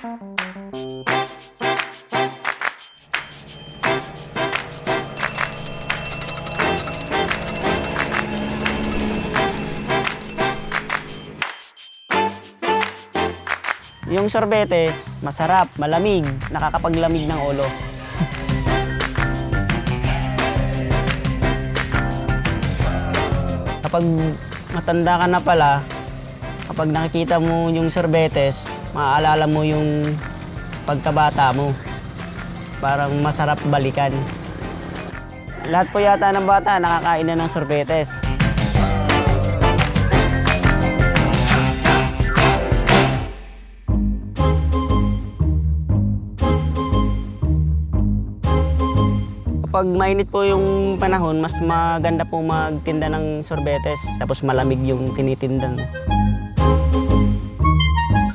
Yung sorbetes, masarap, malamig, nakakapaglamig ng ulo. Kapag matanda ka na pala, kapag nakikita mo yung sorbetes, maaalala mo yung pagkabata mo. Parang masarap balikan. Lahat po yata ng bata nakakain na ng sorbetes. Kapag mainit po yung panahon, mas maganda po magtinda ng sorbetes. Tapos malamig yung tinitinda mo.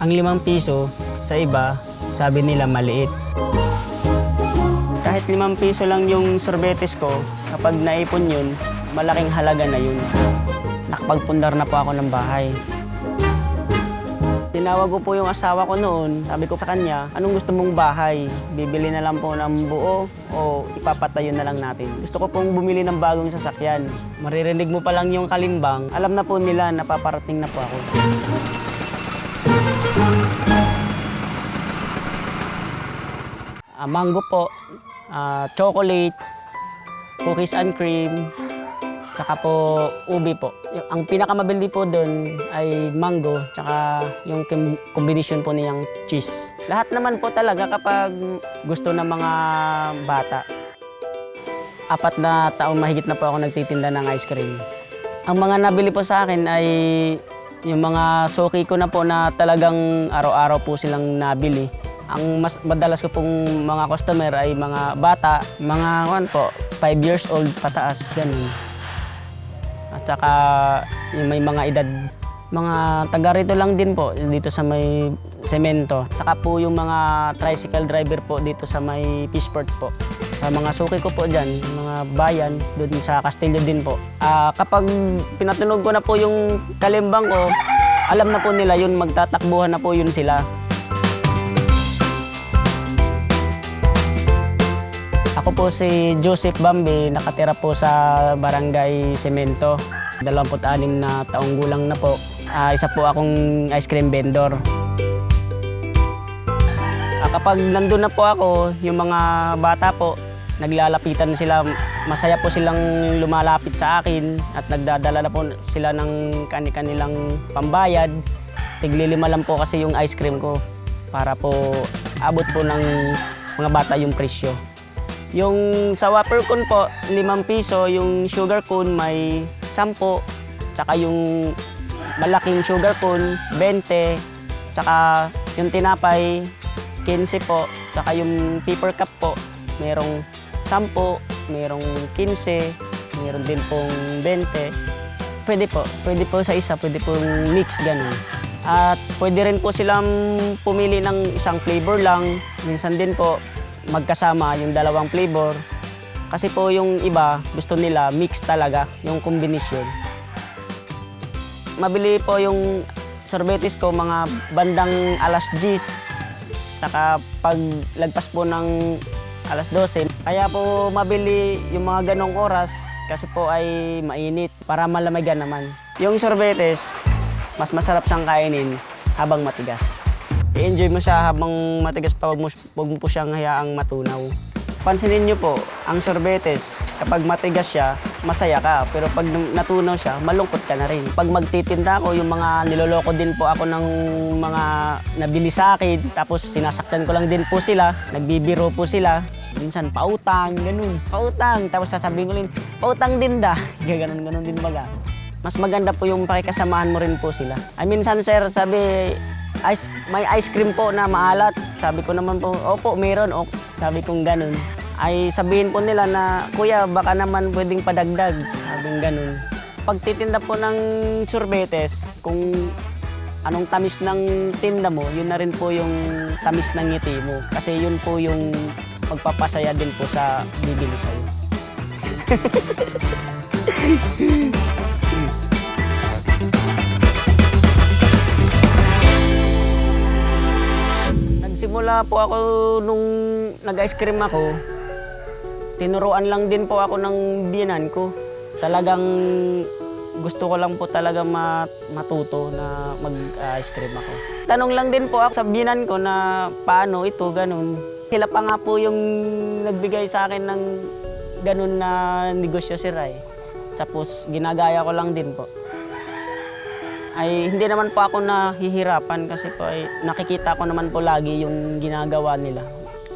Ang 5 piso, sa iba, sabi nila maliit. Kahit 5 piso lang yung sorbetes ko, kapag naipon yun, malaking halaga na yun. Nakapagpundar na po ako ng bahay. Tinawag ko po yung asawa ko noon. Sabi ko sa kanya, anong gusto mong bahay? Bibili na lang po ng buo o ipapatayo na lang natin? Gusto ko pong bumili ng bagong sasakyan. Maririnig mo pa lang yung kalimbang, alam na po nila na paparating na po ako. Mango po, chocolate, cookies and cream, tsaka po ubi po. Ang pinakamabili po doon ay mango, tsaka yung combination po niyang cheese. Lahat naman po talaga kapag gusto ng mga bata. 4 na taong mahigit na po ako nagtitinda ng ice cream. Ang mga nabili po sa akin ay yung mga suki ko na po na talagang araw-araw po silang nabili. Ang mas madalas ko pong mga customer ay mga bata, mga 5 years old pataas, ganun. At saka yung may mga edad, mga taga rito lang din po, dito sa may semento. Saka po yung mga tricycle driver po dito sa may Fishport po. Sa mga suki ko po dyan, mga bayan, doon sa Castillo din po. Kapag pinatunog ko na po yung kalimbang ko, alam na po nila yun, magtatakbuhan na po yun sila. Ako po si Joseph Bambi, nakatira po sa Barangay Semento. 26 na taong gulang na po. Isa po akong ice cream vendor. Kapag nandun na po ako, yung mga bata po, naglalapitan sila. Masaya po silang lumalapit sa akin at nagdadala na po sila ng kanilang pambayad. Tig-5 lang po kasi yung ice cream ko para po abot po ng mga bata yung presyo. Yung sa wafer cone po, 5 piso, yung sugar cone may 10, tsaka yung malaking sugar cone, 20, tsaka yung tinapay, 15 po, tsaka yung paper cup po, merong 10, merong 15, meron din pong 20. Pwede po sa isa, pwede pong mix, ganun. At pwede rin po silang pumili ng isang flavor lang, minsan din po, magkasama yung 2 flavor. Kasi po yung iba, gusto nila mix talaga, yung kombinasyon. Mabili po yung sorbetes ko mga bandang 10:00. Saka pag lagpas po ng 12:00. Kaya po mabili yung mga ganong oras kasi po ay mainit para malamigan naman. Yung sorbetes, mas masarap siyang kainin habang matigas. I-enjoy mo siya habang matigas pa, huwag mo po siyang hayaang matunaw. Pansinin niyo po, ang sorbetes, kapag matigas siya, masaya ka. Pero pag natunaw siya, malungkot ka na rin. Pag magtitinda ako, yung mga niloloko din po ako ng mga nabili sa akin, tapos sinasaktan ko lang din po sila, nagbibiro po sila. Minsan, pautang, ganun, pautang. Tapos sasabihin ko rin, pautang din da. Ganun din baga. Mas maganda po yung pakikasamahan mo rin po sila. Ay minsan sir, sabi, may ice cream po na maalat. Sabi ko naman po, opo, meron. Sabi kong ganun. Ay sabihin po nila na, kuya, baka naman pwedeng padagdag. Sabing ganun. Pagtitinda po ng sorbetes, kung anong tamis ng tinda mo, yun na rin po yung tamis ng ngiti mo. Kasi yun po yung magpapasaya din po sa bibili sa'yo. Simula po ako nung nag-ice cream ako, tinuruan lang din po ako ng biyenan ko. Talagang gusto ko lang po talaga matuto na mag-ice cream ako. Tanong lang din po ako sa biyenan ko na paano ito, ganun. Sila pa nga po yung nagbigay sa akin ng ganun na negosyo si Ray. Tapos ginagaya ko lang din po. Ay hindi naman po ako nahihirapan kasi po ay nakikita ko naman po lagi yung ginagawa nila.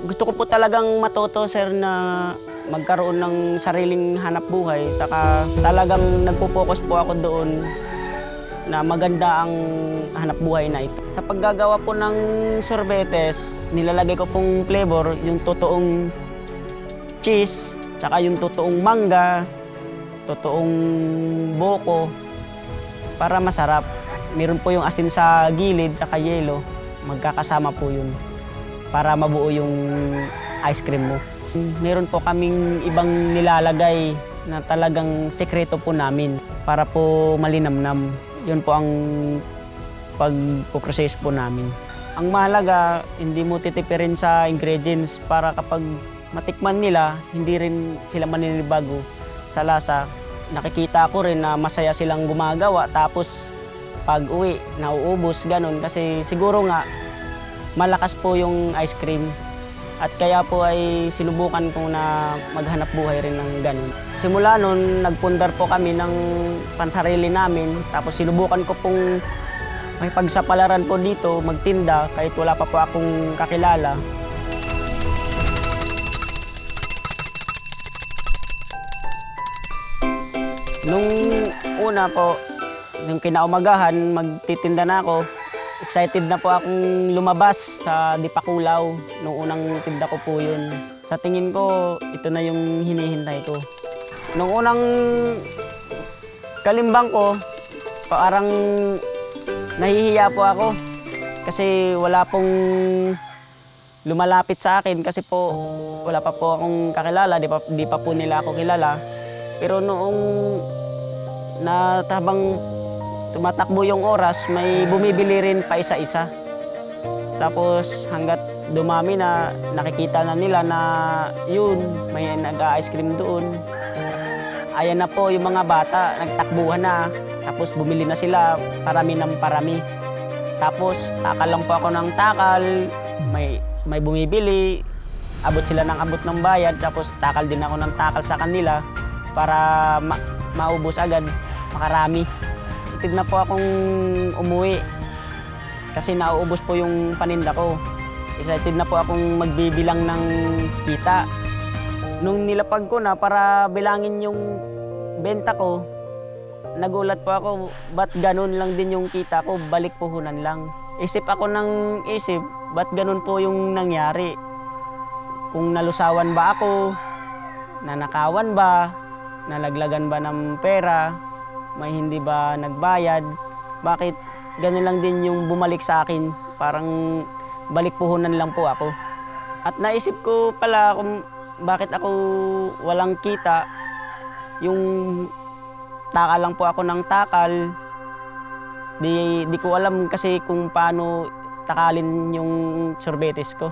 Gusto ko po talagang matuto, sir, na magkaroon ng sariling hanap buhay. Saka talagang nagpo-focus po ako doon na maganda ang hanap buhay na ito. Sa paggagawa po ng sorbetes, nilalagay ko pong flavor, yung totoong cheese, saka yung totoong mangga, totoong buko, para masarap. Meron po yung asin sa gilid, saka yelo. Magkakasama po yun para mabuo yung ice cream mo. Meron po kaming ibang nilalagay na talagang sekreto po namin para po malinamnam. Yun po ang pagpo-process po namin. Ang mahalaga, hindi mo titipirin sa ingredients para kapag matikman nila, hindi rin sila maninibago sa lasa. Nakikita ko rin na masaya silang gumagawa, tapos pag uwi, nauubos, ganun. Kasi siguro nga, malakas po yung ice cream. At kaya po ay sinubukan ko na maghanap buhay rin ng ganun. Simula nun, nagpundar po kami ng pansarili namin. Tapos sinubukan ko pong may pagsapalaran po dito, magtinda, kahit wala pa po akong kakilala. Nung una po, nung kinaumagahan, magtitinda na ako. Excited na po akong lumabas sa Dipakulaw. Nung unang tinda ko po yun. Sa tingin ko, ito na yung hinihintay ko. Nung unang kalimbang ko, parang nahihiya po ako. Kasi wala pong lumalapit sa akin. Kasi po, wala pa po akong kakilala. Di pa po nila ako kilala. Pero noong habang tumatakbo yung oras, may bumibili rin pa isa-isa. Tapos hanggat dumami na, nakikita na nila na yun, may nag-ice cream doon. Ayan na po yung mga bata, nagtakbuhan na. Tapos bumili na sila, parami ng parami. Tapos takal lang po ako ng takal, may bumibili. Abot sila ng abot ng bayad, tapos takal din ako ng takal sa kanila para maubos agad, makarami. Excited na po akong umuwi kasi nauubos po yung paninda ko. Excited na po akong magbibilang ng kita. Nung nilapag ko na para bilangin yung benta ko, nagulat po ako, ba't ganun lang din yung kita ko, balik puhunan lang. Isip ako ng isip, ba't ganun po yung nangyari? Kung nalusawan ba ako, nanakawan ba, nalaglagan ba ng pera, may hindi ba nagbayad, bakit ganun lang din yung bumalik sa akin, parang balik puhunan lang po ako. At naisip ko pala kung bakit ako walang kita, yung takal lang po ako ng takal, di ko alam kasi kung paano takalin yung sorbetes ko.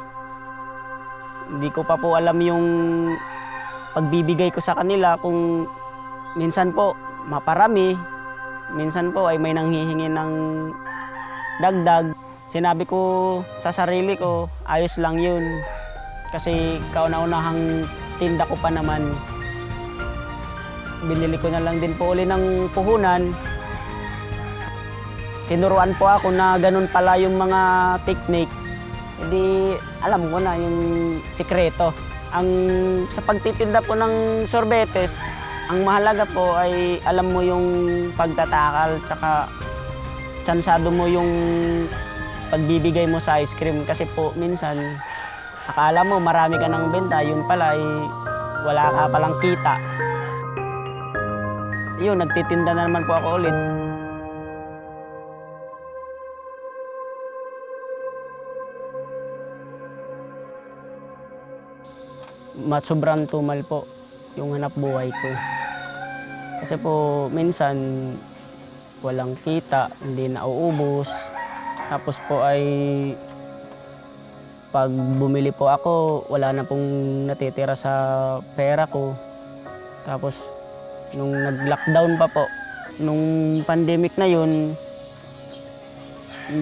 Di ko pa po alam yung pagbibigay ko sa kanila, kung minsan po maparami, minsan po ay may nanghihingi ng dagdag. Sinabi ko sa sarili ko, ayos lang yun. Kasi kauna-unahang tinda ko pa naman. Binili ko na lang din po uli ng puhunan. Tinuruan po ako na ganun pala yung mga technique. Hindi alam ko na yung sikreto. Sa pagtitinda po ng sorbetes, ang mahalaga po ay alam mo yung pagtatakal, tsaka tsansado mo yung pagbibigay mo sa ice cream. Kasi po minsan, akala mo marami ka ng benta, yun pala ay wala ka palang kita. Yun, nagtitinda na naman po ako ulit. Sobrang tumal po yung hanap buhay ko. Kasi po minsan walang kita, hindi nauubos. Tapos po ay Pag bumili po ako, wala na pong natitira sa pera ko. Tapos, nung nag-lockdown pa po, nung pandemic na yun,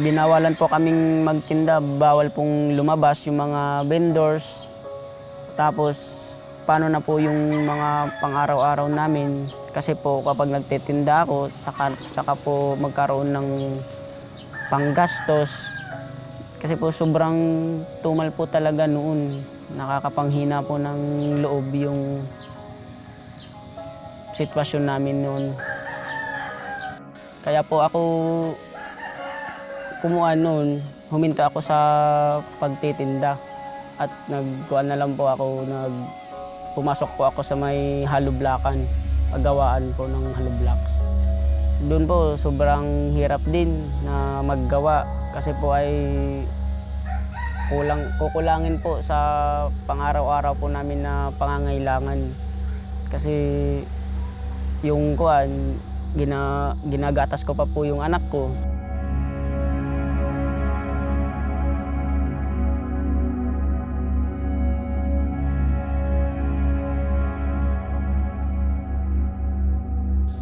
binawalan po kaming magtinda. Bawal pong lumabas yung mga vendors. Tapos, paano na po yung mga pang-araw-araw namin? Kasi po, kapag nagtitinda ako, saka po magkaroon ng panggastos. Kasi po sobrang tumal po talaga noon. Nakakapanghina po ng loob yung sitwasyon namin noon. Kaya po ako kumuha noon, huminto ako sa pagtitinda. At nagkuhan na lang po ako, pumasok po ako sa may hollow blockan, paggawaan po ng hollow blocks. Doon po sobrang hirap din na maggawa kasi po ay kukulangin po sa pang-araw-araw po namin na pangangailangan. Kasi yung kuhan, ginagatas ko pa po yung anak ko.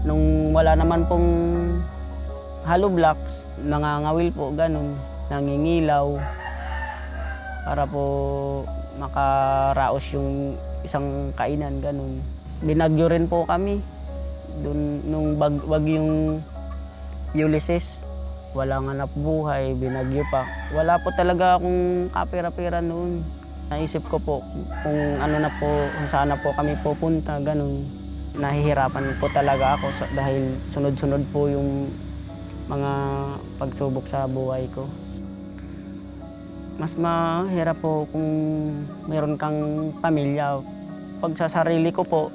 Nung wala naman pong hollow blocks, nangangawil po, ganun, nangingilaw para po makaraos yung isang kainan, ganun. Binagyo rin po kami dun, nung bagyong Ulysses. Walang hanap buhay, binagyo pa. Wala po talaga akong kapira-pira noon. Naisip ko po kung ano na po, kung saan na po kami pupunta, ganun. Nahihirapan po talaga ako dahil sunod-sunod po yung mga pagsubok sa buhay ko. Mas mahirap po kung meron kang pamilya. Pag sa sarili ko po,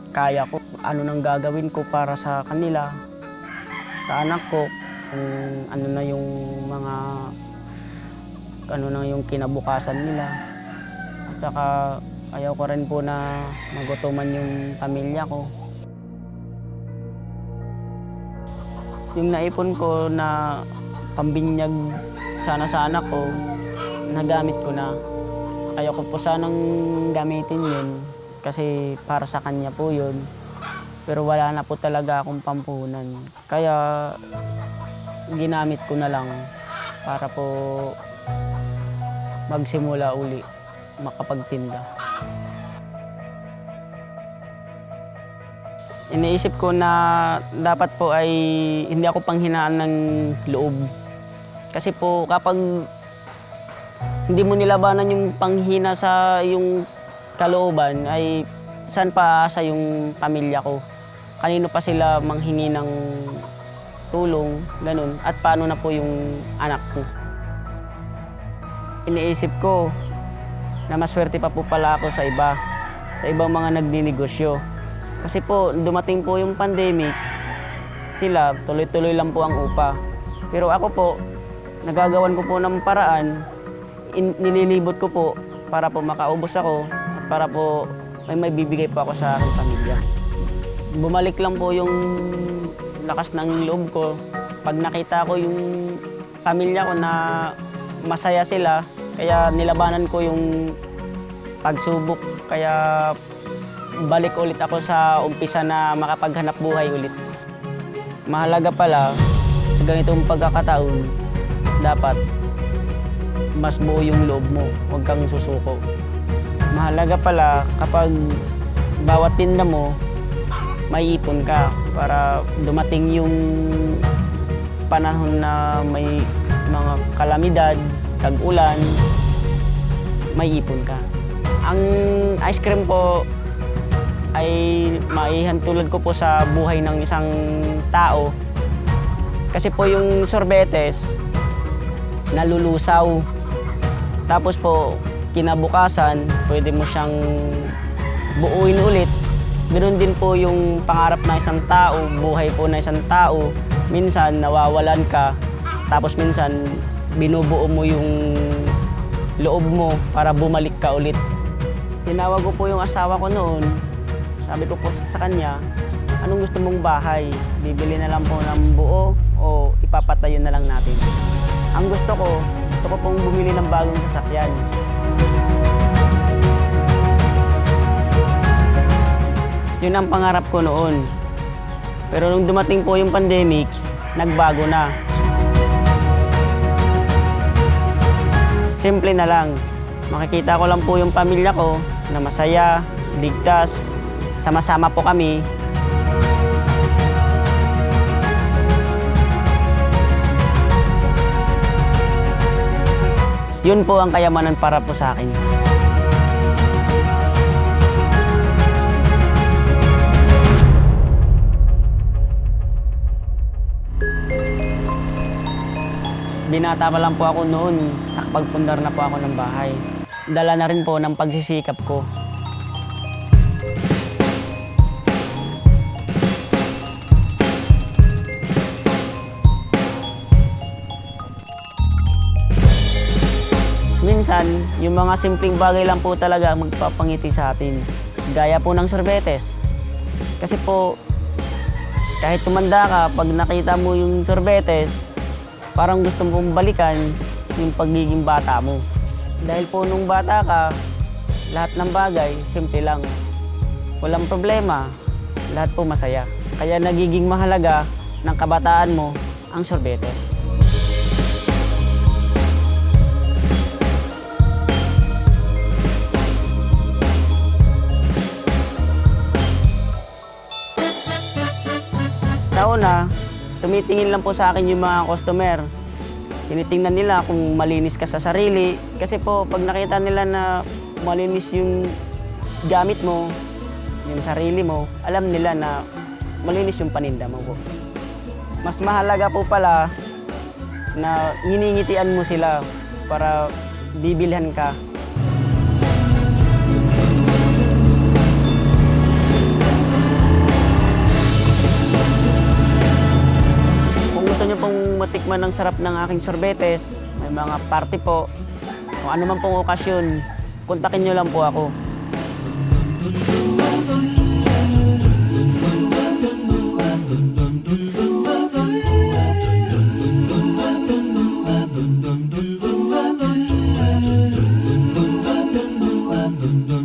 kaya ko ano nang gagawin ko para sa kanila, sa anak ko, kung ano na yung kinabukasan nila. At saka ayaw ko rin po na magutuman yung pamilya ko. Yung naipon ko na pambinyag sana sa anak ko, nagamit ko na. Ayaw ko po sanang gamitin yun kasi para sa kanya po yun. Pero wala na po talaga akong pampuhunan. Kaya ginamit ko na lang para po magsimula uli, makapagtinda. Iniisip ko na dapat po ay hindi ako panghinaan ng loob. Kasi po kapag hindi mo nilabanan yung panghina sa yung kalooban, ay saan pa sa yung pamilya ko? Kanino pa sila manghingi ng tulong, ganun. At paano na po yung anak ko? Iniisip ko na maswerte pa po pala ako sa ibang mga nagninegosyo. Kasi po, dumating po yung pandemic, sila tuloy-tuloy lang po ang upa. Pero ako po, nagagawan ko po ng paraan, nililibot ko po para po makaubos ako at para po may bibigay po ako sa aking pamilya. Bumalik lang po yung lakas ng loob ko. Pag nakita ko yung pamilya ko na masaya sila, kaya nilabanan ko yung pagsubok. Kaya balik ulit ako sa umpisa na makapaghanap buhay ulit. Mahalaga pala sa ganitong pagkakataon, dapat mas buo yung loob mo, huwag kang susuko. Mahalaga pala kapag bawat tinda mo, may ipon ka para dumating yung panahon na may mga kalamidad, tag-ulan, may ipon ka. Ang ice cream po ay maihantulad ko po sa buhay ng isang tao. Kasi po yung sorbetes, nalulusaw. Tapos po, kinabukasan, pwede mo siyang buuin ulit. Ganoon din po yung pangarap ng isang tao, buhay po ng isang tao. Minsan, nawawalan ka, tapos minsan, binubuo mo yung loob mo para bumalik ka ulit. Tinawag ko po yung asawa ko noon. Sabi ko po sa kanya, anong gusto mong bahay? Bibili na lang po ng buo o ipapatayo na lang natin? Ang gusto gusto ko pong bumili ng bagong sasakyan. Yun ang pangarap ko noon. Pero nung dumating po yung pandemic, nagbago na. Simple na lang. Makikita ko lang po yung pamilya ko na masaya, ligtas, sama-sama po kami. Yun po ang kayamanan para po sa akin. Binata pa lang po ako noon, nakapagpundar na po ako ng bahay. Dala na rin po ng pagsisikap ko. Minsan, yung mga simpleng bagay lang po talaga magpapangiti sa atin. Gaya po ng sorbetes. Kasi po, kahit tumanda ka, pag nakita mo yung sorbetes, parang gusto mong balikan yung pagiging bata mo. Dahil po nung bata ka, lahat ng bagay, simple lang. Walang problema, lahat po masaya. Kaya nagiging mahalaga ng kabataan mo ang sorbetes. Sa una, tumitingin lang po sa akin yung mga customer. Tinitingnan nila kung malinis ka sa sarili. Kasi po, pag nakita nila na malinis yung gamit mo, yung sarili mo, alam nila na malinis yung paninda mo po. Mas mahalaga po pala na nginingitian mo sila para bibilhan ka. Gusto nyo pong matikman ng sarap ng aking sorbetes, may mga party po, kung ano man pong okasyon, kontakin nyo lang po ako. Dun dun